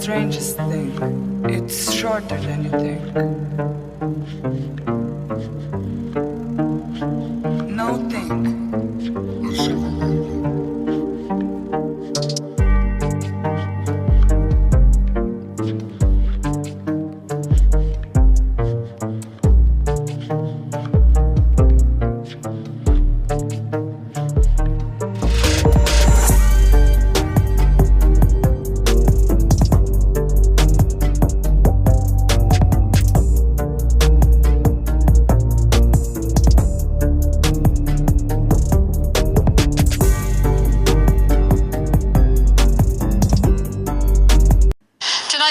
strangest thing. It's shorter than you think. No think.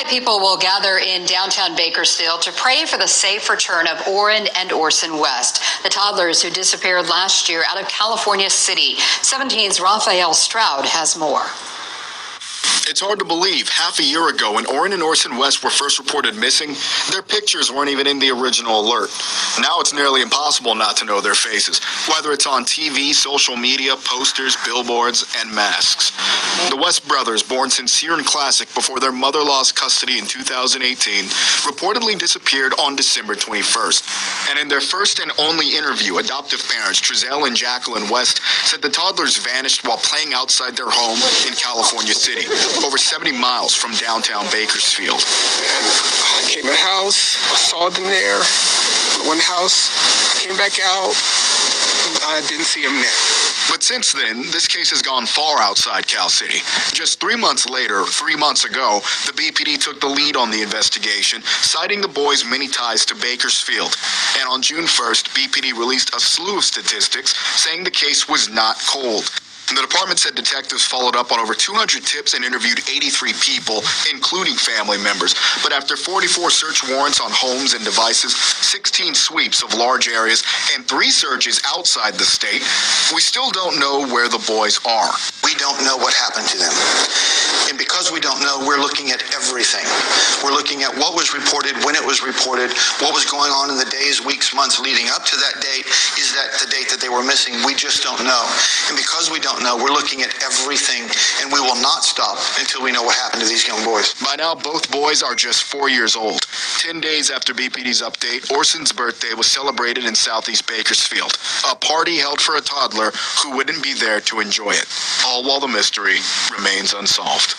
People will gather in downtown Bakersfield to pray for the safe return of Orrin and Orson West, the toddlers who disappeared last year out of California City. 17's Raphael Stroud has more. It's hard to believe. Half a year ago, when Orrin and Orson West were first reported missing, their pictures weren't even in the original alert. Now it's nearly impossible not to know their faces, whether it's on TV, social media, posters, billboards, and masks. The West brothers, born sincere and classic before their mother lost custody in 2018, reportedly disappeared on December 21st. And in their first and only interview, adoptive parents Trezell and Jacqueline West said the toddlers vanished while playing outside their home in California City, over 70 miles from downtown Bakersfield. And I came in the house, I saw them there, went in the house, came back out, I didn't see them there. But since then, this case has gone far outside Cal City. Just 3 months later, 3 months ago, the BPD took the lead on the investigation, citing the boys' many ties to Bakersfield. And on June 1st, BPD released a slew of statistics saying the case was not cold. The department said detectives followed up on over 200 tips and interviewed 83 people, including family members. But after 44 search warrants on homes and devices, 16 sweeps of large areas, and 3 searches outside the state, we still don't know where the boys are. We don't know what happened to them. And because we don't know, we're looking at everything. We're looking at what was reported, when it was reported, what was going on in the days, weeks, months leading up to that date. Is that the date that they were missing? We just don't know. And because we don't know, we're looking at everything, and we will not stop until we know what happened to these young boys. By now, both boys are just 4 years old. 10 days after BPD's update, Orson's birthday was celebrated in Southeast Bakersfield, a party held for a toddler who wouldn't be there to enjoy it, all while the mystery remains unsolved.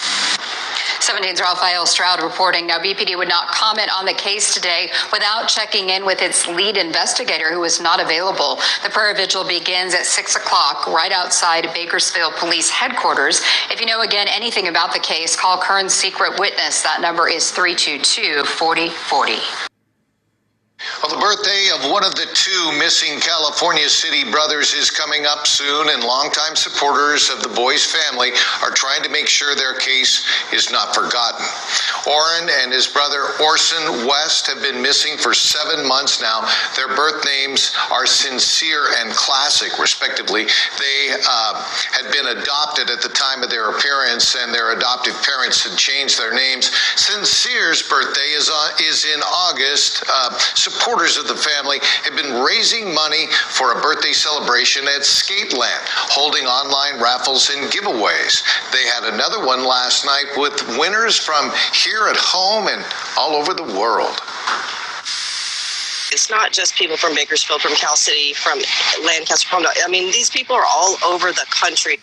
17's Raphael Stroud reporting. Now, BPD would not comment on the case today without checking in with its lead investigator, who is not available. The prayer vigil begins at 6 o'clock right outside Bakersfield Police Headquarters. If you know, again, anything about the case, call Kern's Secret Witness. That number is 322-4040. Well, the birthday of one of the 2 missing California City brothers is coming up soon, and longtime supporters of the boys' family are trying to make sure their case is not forgotten. Orrin and his brother Orson West have been missing for 7 months now. Their birth names are Sincere and Classic, respectively. They had been adopted at the time of their appearance, and their adoptive parents had changed their names. Sincere's birthday is in August. Supporters of the family have been raising money for a birthday celebration at Skateland, holding online raffles and giveaways. They had another one last night with winners from here at home and all over the world. It's not just people from Bakersfield, from Cal City, from Lancaster. I mean, these people are all over the country.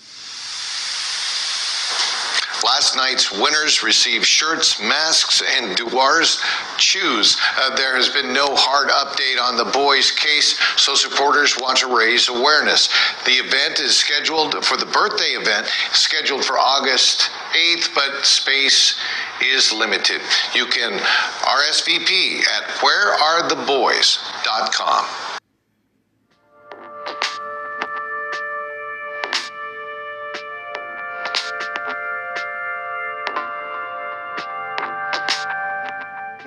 Last night's winners received shirts, masks, and Duars shoes. There has been no hard update on the boys' case, so supporters want to raise awareness. The event is scheduled for the birthday event, scheduled for August 8th, but space is limited. You can RSVP at wherearetheboys.com.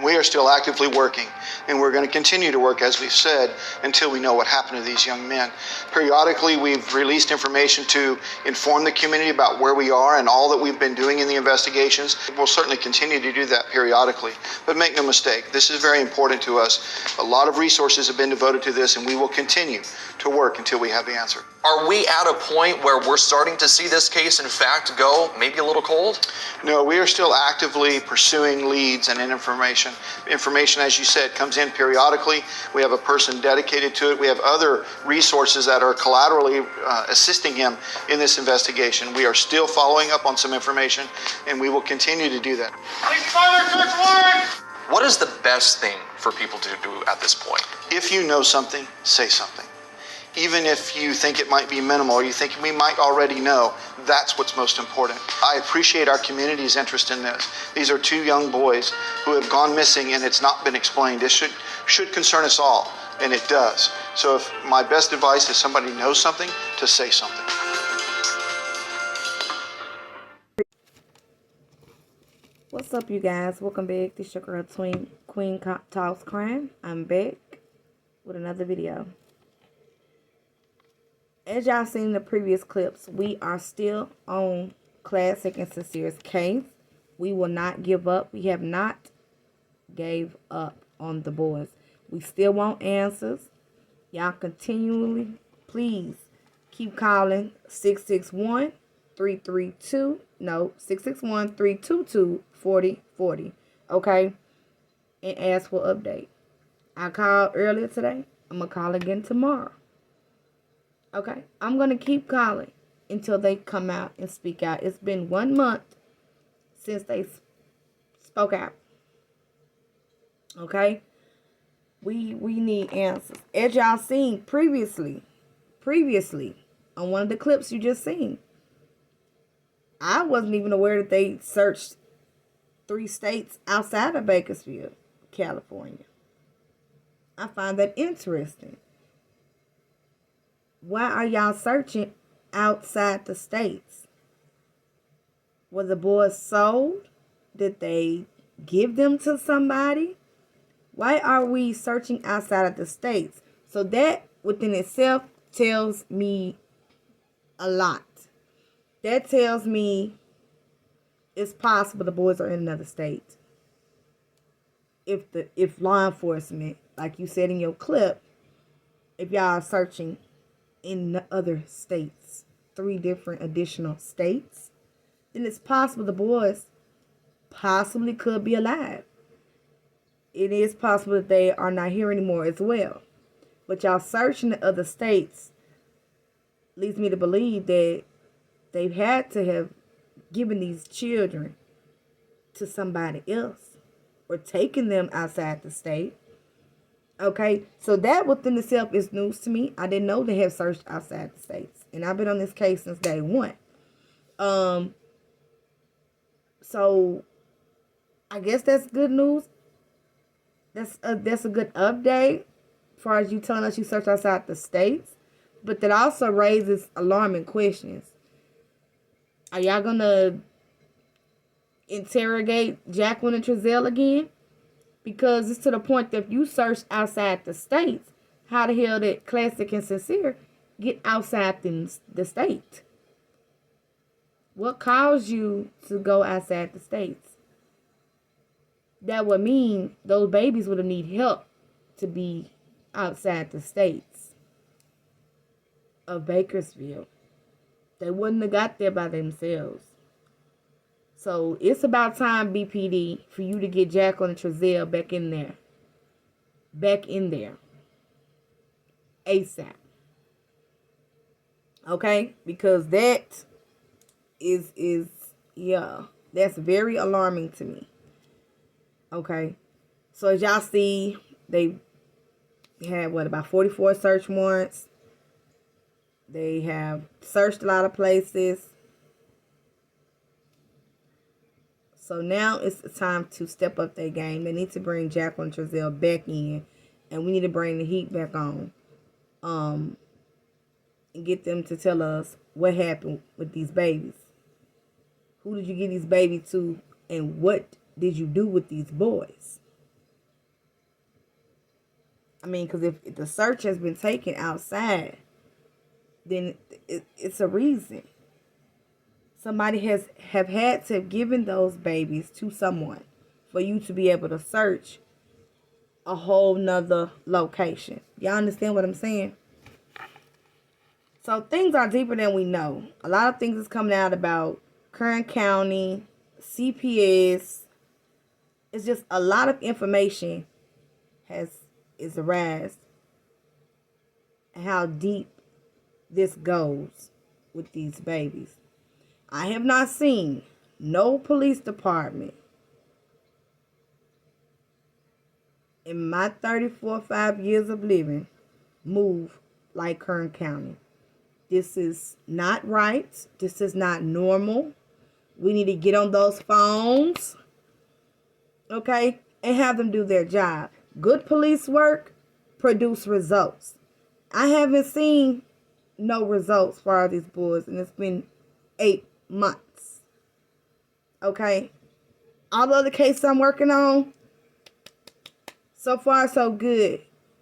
We are still actively working, and we're going to continue to work, as we've said, until we know what happened to these young men. Periodically, we've released information to inform the community about where we are and all that we've been doing in the investigations. We'll certainly continue to do that periodically. But make no mistake, this is very important to us. A lot of resources have been devoted to this, and we will continue to work until we have the answer. Are we at a point where we're starting to see this case, in fact, go maybe a little cold? No, we are still actively pursuing leads and information. Information, as you said, comes in periodically. We have a person dedicated to it. We have other resources that are collaterally assisting him in this investigation. We are still following up on some information, and we will continue to do that. What is the best thing for people to do at this point? If you know something, say something. Even if you think it might be minimal or you think we might already know, that's what's most important. I appreciate our community's interest in this. These are two young boys who have gone missing and it's not been explained. This should concern us all, and it does. So if my best advice is somebody knows something, to say something. What's up, you guys? Welcome back. This your girl Queen Talks Crime. I'm back with another video. As y'all seen in the previous clips, we are still on Classic and Sincere's case. We will not give up. We have not gave up on the boys. We still want answers. Y'all continually, please keep calling 661-322-4040. Okay? And ask for update. I called earlier today. I'm going to call again tomorrow. Okay, I'm going to keep calling until they come out and speak out. It's been 1 month since they spoke out. Okay, we need answers. As y'all seen previously on one of the clips you just seen, I wasn't even aware that they searched 3 states outside of Bakersfield, California. I find that interesting. Why are y'all searching outside the states? Were the boys sold? Did they give them to somebody? Why are we searching outside of the states? So that within itself tells me a lot. That tells me it's possible the boys are in another state. If law enforcement, like you said in your clip, if y'all are searching in the other states, 3 different additional states, then it's possible the boys possibly could be alive. It is possible that they are not here anymore as well. But y'all searching the other states leads me to believe that they've had to have given these children to somebody else or taken them outside the state. Okay, so that within itself is news to me. I didn't know they have searched outside the states. And I've been on this case since day 1. So I guess that's good news. That's a good update as far as you telling us you searched outside the states. But that also raises alarming questions. Are y'all going to interrogate Jacqueline and Trezell again? Because it's to the point that if you search outside the states, how the hell did Classic and Sincere get outside the state? What caused you to go outside the states? That would mean those babies would have need help to be outside the states of Bakersfield. They wouldn't have got there by themselves. So it's about time, BPD, for you to get Jacqueline and Trezell back in there. Back in there. ASAP. Okay? Because that is that's very alarming to me. Okay? So as y'all see, they had about 44 search warrants. They have searched a lot of places. So now it's time to step up their game. They need to bring Jacqueline and Trezell back in. And we need to bring the heat back on. And get them to tell us what happened with these babies. Who did you give these babies to? And what did you do with these boys? I mean, because if the search has been taken outside, then it's a reason. Somebody have had to have given those babies to someone for you to be able to search a whole nother location. Y'all understand what I'm saying? So things are deeper than we know. A lot of things is coming out about Kern County, CPS. It's just a lot of information is arised, and how deep this goes with these babies. I have not seen no police department in my 5 years of living move like Kern County. This is not right. This is not normal. We need to get on those phones, okay, and have them do their job. Good police work produce results. I haven't seen no results for these boys, and it's been 8 months. Okay? All the other cases I'm working on, so far so good.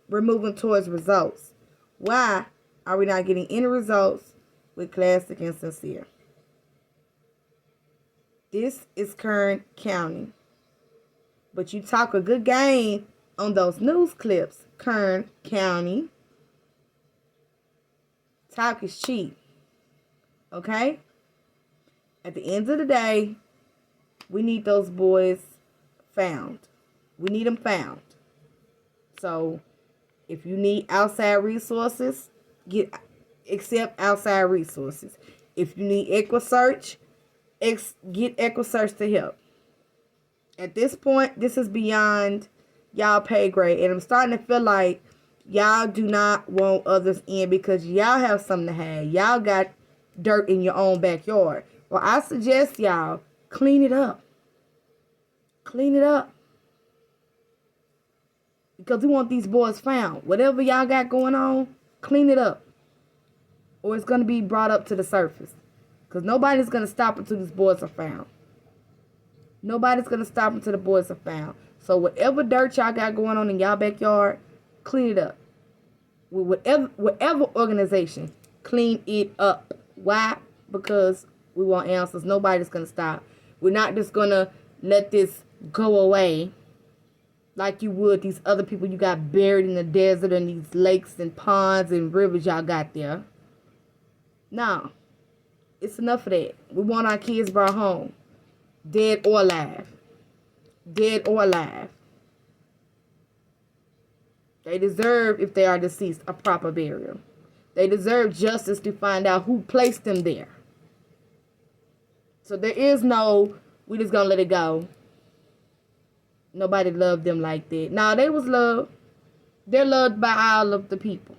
We're moving towards results. Why are we not getting any results with Classic and Sincere? This is Kern County. But you talk a good game on those news clips, Kern County. Talk is cheap. Okay? At the end of the day, we need those boys found. We need them found. So, if you need outside resources, accept outside resources. If you need EquiSearch, get EquiSearch to help. At this point, this is beyond y'all pay grade. And I'm starting to feel like y'all do not want others in because y'all have something to hide. Y'all got dirt in your own backyard. Well, I suggest y'all clean it up. Clean it up. Because we want these boys found. Whatever y'all got going on, clean it up. Or it's going to be brought up to the surface. Because nobody's going to stop until these boys are found. Nobody's going to stop until the boys are found. So whatever dirt y'all got going on in y'all backyard, clean it up. With whatever organization, clean it up. Why? Because we want answers. Nobody's going to stop. We're not just going to let this go away like you would these other people you got buried in the desert and these lakes and ponds and rivers y'all got there. No. It's enough of that. We want our kids brought home. Dead or alive. Dead or alive. They deserve, if they are deceased, a proper burial. They deserve justice to find out who placed them there. So there is no, we just gonna let it go. Nobody loved them like that. No, they was loved. They're loved by all of the people.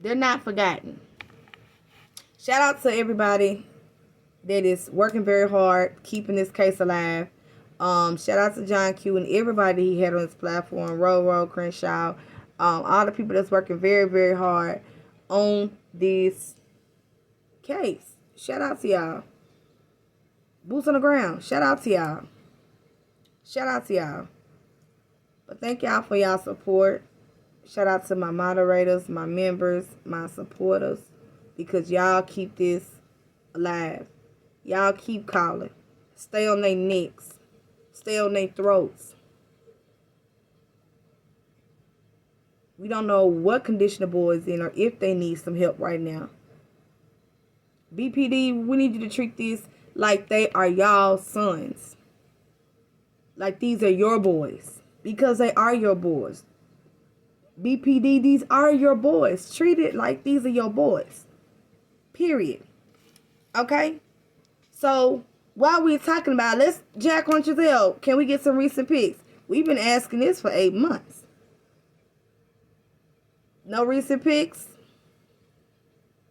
They're not forgotten. Shout out to everybody that is working very hard, keeping this case alive. Shout out to John Q and everybody he had on his platform, Roll, Crenshaw, all the people that's working very, very hard on this case. Shout out to y'all. Boots on the ground. Shout out to y'all. Shout out to y'all. But thank y'all for y'all support. Shout out to my moderators, my members, my supporters, because y'all keep this alive. Y'all keep calling. Stay on their necks. Stay on their throats. We don't know what condition the boy's in or if they need some help right now. BPD, we need you to treat these like they are y'all's sons. Like these are your boys. Because they are your boys. BPD, these are your boys. Treat it like these are your boys. Period. Okay? So, while we're talking about, let's jack on Giselle. Can we get some recent pics? We've been asking this for 8 months. No recent pics?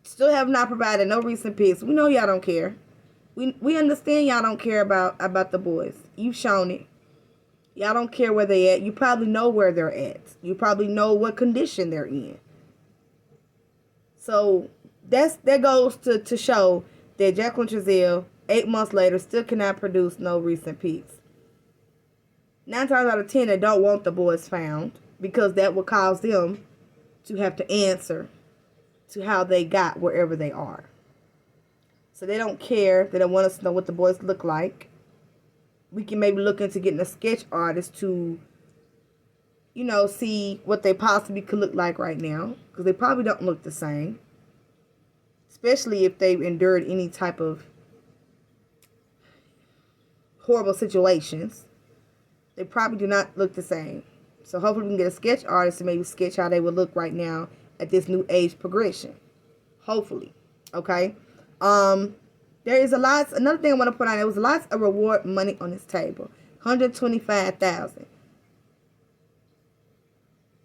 Still have not provided no recent pics. We know y'all don't care. We understand y'all don't care about the boys. You've shown it. Y'all don't care where they at. You probably know where they're at. You probably know what condition they're in. So that goes to show that Jacqueline Giselle, 8 months later, still cannot produce no recent pics. 9 times out of 10, they don't want the boys found because that will cause them to have to answer to how they got wherever they are. So they don't care. They don't want us to know what the boys look like. We can maybe look into getting a sketch artist to see what they possibly could look like right now, because they probably don't look the same, especially if they've endured any type of horrible situations. They probably do not look the same. So hopefully we can get a sketch artist to maybe sketch how they would look right now at this new age progression. Hopefully. Okay. There is another thing I want to put on, there was lots of reward money on this table. $125,000.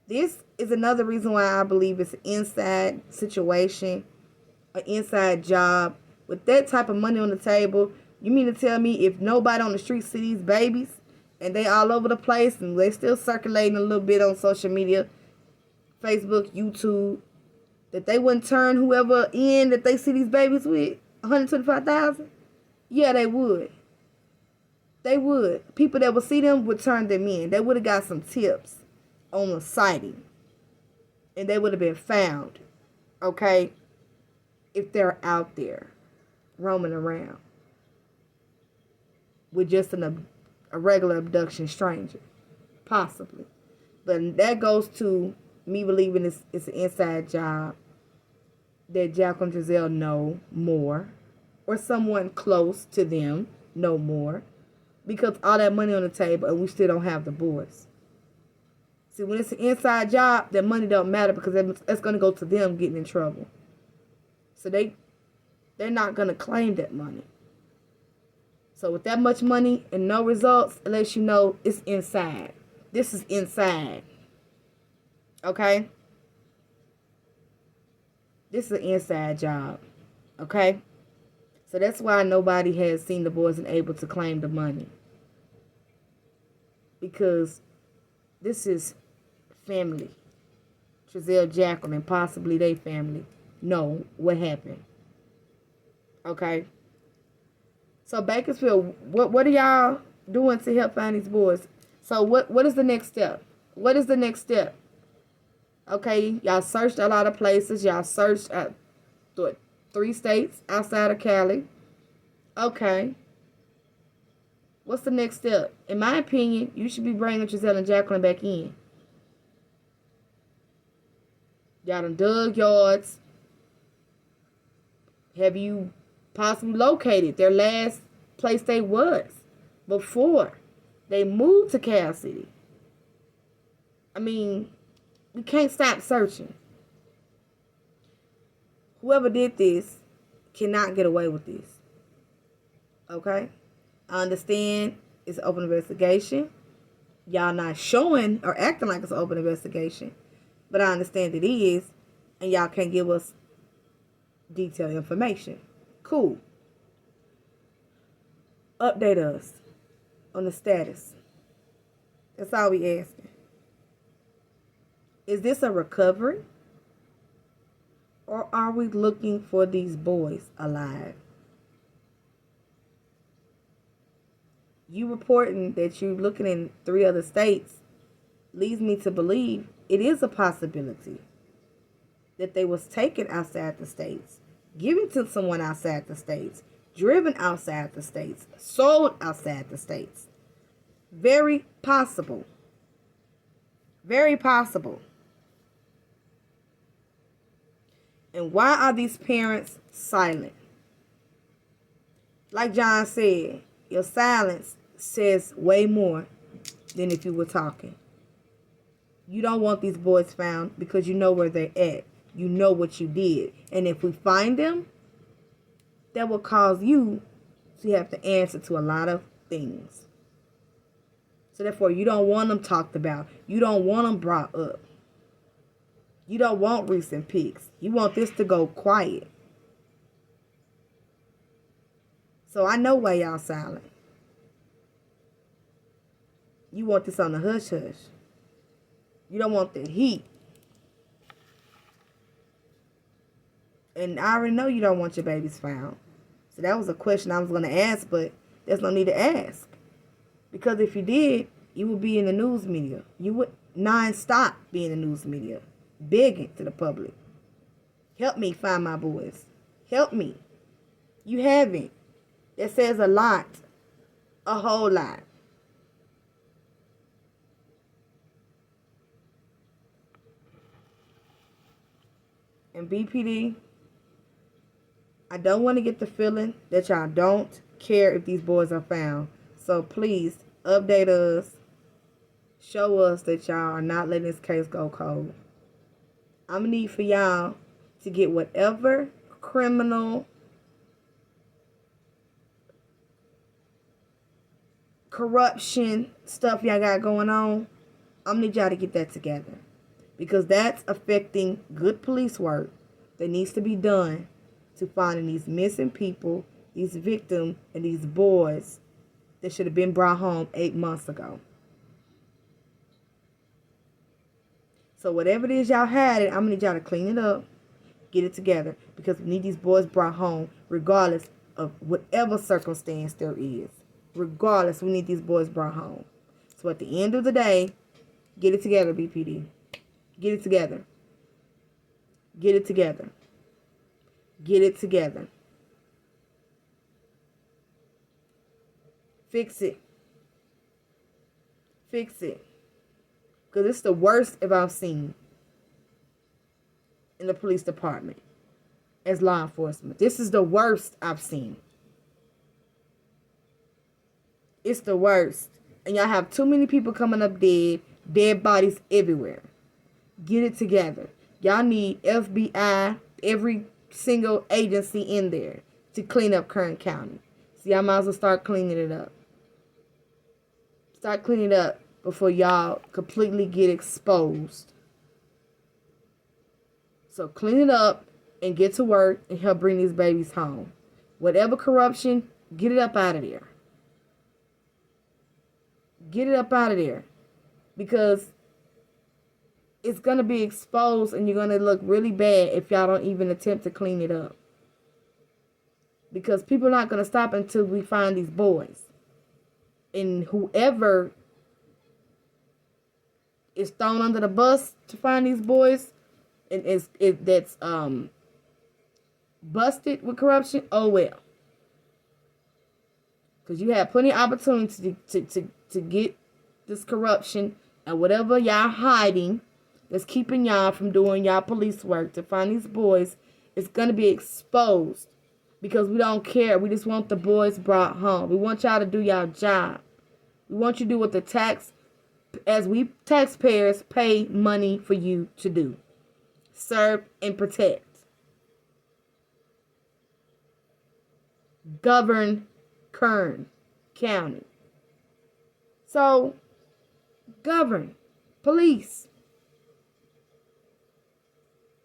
This is another reason why I believe it's an inside situation, an inside job. With that type of money on the table, you mean to tell me if nobody on the street see these babies and they all over the place and they still circulating a little bit on social media, Facebook, YouTube, that they wouldn't turn whoever in that they see these babies with $125,000? Yeah, they would. They would. People that would see them would turn them in. They would have got some tips on the sighting, and they would have been found, okay, if they're out there roaming around with just a regular abduction stranger, possibly. But that goes to me believing it's an inside job, that Jack and Giselle know more, or someone close to them know more, because all that money on the table and we still don't have the boys. See, when it's an inside job, that money don't matter, because that's going to go to them getting in trouble. So they're not going to claim that money. So with that much money and no results, it lets you know it's inside. This is inside. Okay? This is an inside job. Okay? So that's why nobody has seen the boys and able to claim the money. Because this is family. Trezell Jacqueline and possibly their family know what happened. Okay? So Bakersfield, what are y'all doing to help find these boys? So what is the next step? What is the next step? Okay, y'all searched a lot of places. Y'all searched at 3 states outside of Cali. Okay. What's the next step? In my opinion, you should be bringing Trezell and Jacqueline back in. Y'all done dug yards. Have you possibly located their last place they was before they moved to Cal City? I mean, we can't stop searching. Whoever did this cannot get away with this. Okay? I understand it's an open investigation. Y'all not showing or acting like it's an open investigation. But I understand it is. And y'all can't give us detailed information. Cool. Update us on the status. That's all we asking. Is this a recovery? Or are we looking for these boys alive? You reporting that you're looking in 3 other states leads me to believe it is a possibility that they was taken outside the states, given to someone outside the states, driven outside the states, sold outside the states. Very possible. Very possible. And why are these parents silent? Like John said, your silence says way more than if you were talking. You don't want these boys found because you know where they're at. You know what you did. And if we find them, that will cause you to have to answer to a lot of things. So therefore, you don't want them talked about. You don't want them brought up. You don't want recent pics. You want this to go quiet. So I know why y'all silent. You want this on the hush-hush. You don't want the heat. And I already know you don't want your babies found. So that was a question I was going to ask, but there's no need to ask. Because if you did, you would be in the news media. You would non-stop be in the news media, begging to the public. Help me find my boys. Help me. You haven't. That says a lot. A whole lot. And BPD, I don't want to get the feeling that y'all don't care if these boys are found. So please update us. Show us that y'all are not letting this case go cold. I'm going to need for y'all to get whatever criminal corruption stuff y'all got going on. I'm going to need y'all to get that together. Because that's affecting good police work that needs to be done to finding these missing people, these victims, and these boys that should have been brought home 8 months ago. So whatever it is y'all had, I'm going to need y'all to clean it up, get it together, because we need these boys brought home regardless of whatever circumstance there is. Regardless, we need these boys brought home. So at the end of the day, get it together, BPD. Get it together. Get it together. Get it together. Fix it. Fix it. Because it's the worst I've seen in the police department as law enforcement. This is the worst I've seen. It's the worst. And y'all have too many people coming up dead bodies everywhere. Get it together. Y'all need FBI, every single agency in there to clean up Kern County. So y'all might as well start cleaning it up. Start cleaning it up before y'all completely get exposed. So clean it up and get to work and help bring these babies home. Whatever corruption, get it up out of there. Get it up out of there. Because it's going to be exposed and you're going to look really bad if y'all don't even attempt to clean it up. Because people are not going to stop until we find these boys. And whoever is thrown under the bus to find these boys and that's busted with corruption, oh well. Because you have plenty of opportunity to get this corruption and whatever y'all hiding that's keeping y'all from doing y'all police work to find these boys is going to be exposed. Because we don't care. We just want the boys brought home. We want y'all to do y'all job. We want you to do what the we taxpayers pay money for you to do. Serve and protect. Govern Kern County. So, govern. Police.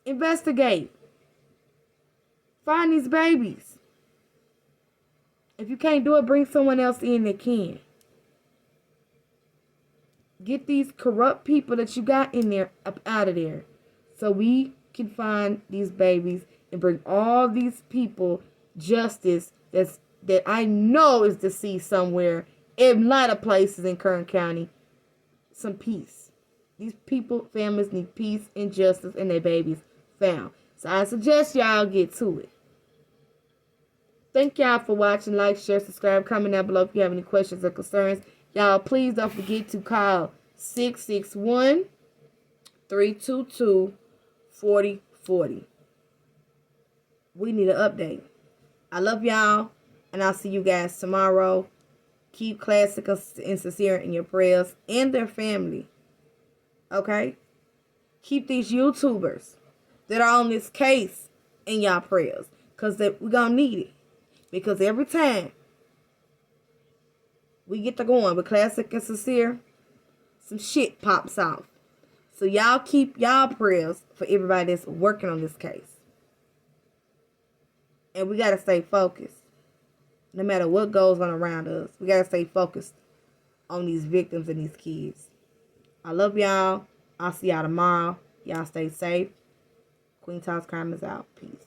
Investigate. Find these babies. If you can't do it, bring someone else in that can. Get these corrupt people that you got in there up out of there. So we can find these babies and bring all these people justice that I know is deceased somewhere in a lot of places in Kern County. Some peace. These people, families need peace and justice and their babies found. So I suggest y'all get to it. Thank y'all for watching. Like, share, subscribe, comment down below if you have any questions or concerns. Y'all, please don't forget to call 661-322-4040. We need an update. I love y'all, and I'll see you guys tomorrow. Keep Classic and Sincere in your prayers and their family. Okay? Keep these YouTubers that are on this case in y'all prayers, because we're going to need it. Because every time we get to going with Classic and Sincere, some shit pops off. So y'all keep y'all prayers for everybody that's working on this case. And we got to stay focused. No matter what goes on around us, we got to stay focused on these victims and these kids. I love y'all. I'll see y'all tomorrow. Y'all stay safe. Queen Talks Crime is out. Peace.